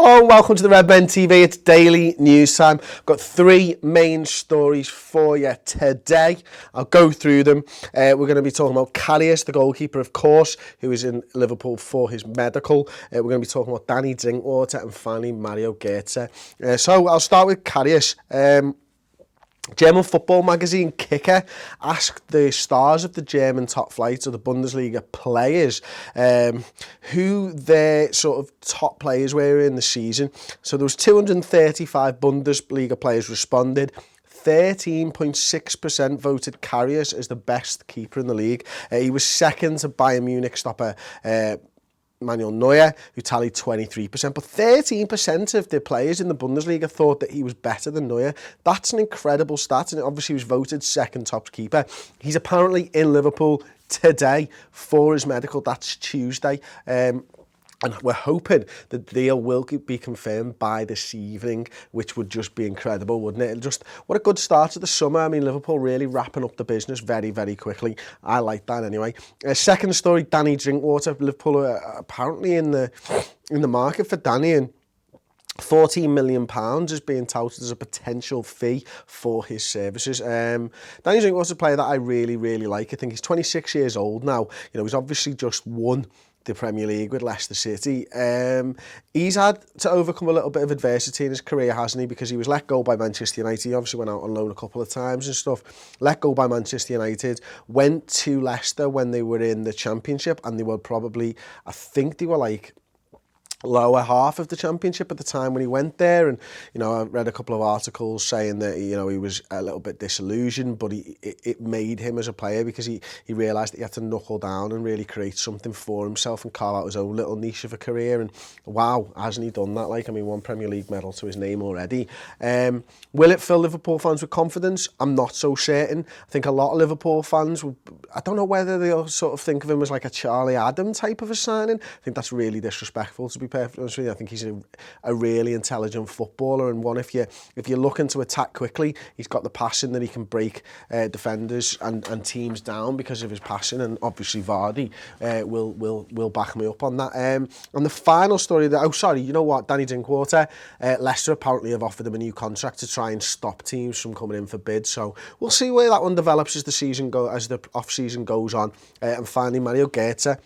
Hello and welcome to the Redmen TV. It's daily news time. I've got three main stories for you today. I'll go through them. We're going to be talking about Karius, the goalkeeper, of course, who is in Liverpool for his medical. We're going to be talking about Drinkwater and finally Mario Gotze. So I'll start with Karius. German football magazine Kicker asked the stars of the German top flight, or the Bundesliga players, who their sort of top players were in the season. So there was 235 Bundesliga players responded. 13.6% voted Karius as the best keeper in the league. He was second to Bayern Munich stopper Manuel Neuer, who tallied 23%, but 13% of the players in the Bundesliga thought that he was better than Neuer. That's an incredible stat, and obviously he was voted second top keeper. He's apparently in Liverpool today for his medical. That's Tuesday. And we're hoping that the deal will be confirmed by this evening, which would just be incredible, wouldn't it? Just what a good start to the summer. I mean, Liverpool really wrapping up the business very, very quickly. I like that anyway. Second story, Danny Drinkwater. Liverpool are apparently in the market for Danny, and £14 million is being touted as a potential fee for his services. Danny Drinkwater's a player that I really, really like. I think he's 26 years old now. You know, he's obviously just won the Premier League with Leicester City. He's had to overcome a little bit of adversity in his career, hasn't he? Because he was let go by Manchester United. He obviously went out on loan a couple of times and stuff. Let go by Manchester United. Went to Leicester when they were in the Championship, and they were probably, I think they were like lower half of the Championship at the time when he went there. And, you know, I read a couple of articles saying that, you know, he was a little bit disillusioned, but it made him as a player, because he realised that he had to knuckle down and really create something for himself and carve out his own little niche of a career. And wow, hasn't he done that? Like, I mean, one Premier League medal to his name already. Will it fill Liverpool fans with confidence? I'm not so certain. I think a lot of Liverpool fans, I don't know whether they'll sort of think of him as like a Charlie Adam type of a signing. I think that's really disrespectful, to be perfectly honest with you. I think he's a really intelligent footballer, and one, if you're looking to attack quickly, he's got the passing that he can break defenders and teams down because of his passing, and obviously Vardy will back me up on that. And the final story you know what, Danny Drinkwater, Leicester apparently have offered him a new contract to try and stop teams from coming in for bids, so we'll see where that one develops as the off season goes on. And finally, Mario Gotze.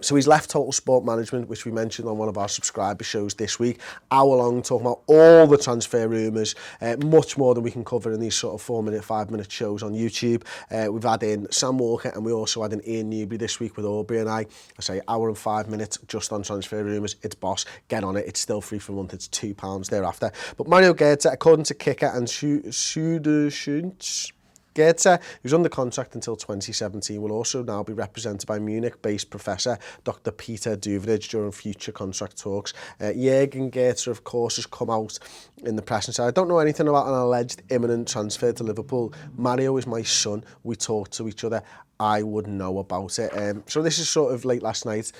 So he's left Total Sport Management, which we mentioned on one of our subscriber shows this week. Hour long, talking about all the transfer rumours, much more than we can cover in these sort of 4-minute, 5-minute shows on YouTube. We've had in Sam Walker, and we also had in Ian Newbury this week with Aubrey and I say hour and 5 minutes just on transfer rumours. It's boss, get on it. It's still free for a month. It's £2 thereafter. But Mario Gotze, according to Kicker and Süderschunz, Gotze, who's under contract until 2017, will also now be represented by Munich-based professor Dr. Peter Duvrij during future contract talks. Jurgen Gotze, of course, has come out in the press and said, I don't know anything about an alleged imminent transfer to Liverpool. Mario is my son. We talk to each other. I wouldn't know about it. So this is sort of late last night.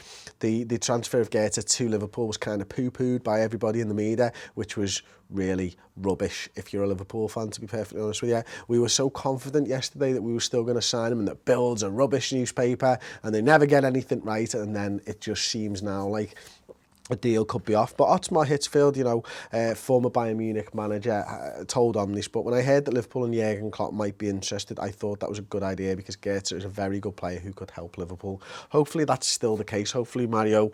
The transfer of Gotze to Liverpool was kind of poo-pooed by everybody in the media, which was really rubbish if you're a Liverpool fan, to be perfectly honest with you. We were so confident yesterday that we were still going to sign him, and that Bill's a rubbish newspaper and they never get anything right, and then it just seems now like a deal could be off. But Otmar Hitzfeld, you know, former Bayern Munich manager, told Omnis, but when I heard that Liverpool and Jurgen Klopp might be interested, I thought that was a good idea, because Gotze is a very good player who could help Liverpool. Hopefully that's still the case. Hopefully Mario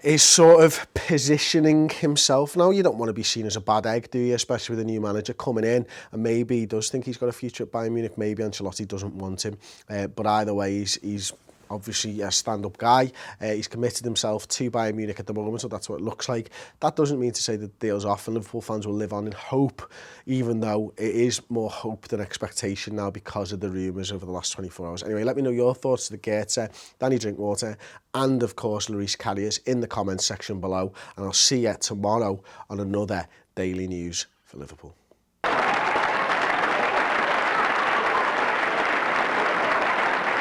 is sort of positioning himself now. You don't want to be seen as a bad egg, do you? Especially with a new manager coming in, and maybe he does think he's got a future at Bayern Munich. Maybe Ancelotti doesn't want him. But either way, he's obviously a stand-up guy. He's committed himself to Bayern Munich at the moment, so that's what it looks like. That doesn't mean to say that the deal's off, and Liverpool fans will live on in hope, even though it is more hope than expectation now because of the rumours over the last 24 hours. Anyway, let me know your thoughts to the Gotze, Danny Drinkwater, and of course Loris Karius in the comments section below, and I'll see you tomorrow on another Daily News for Liverpool.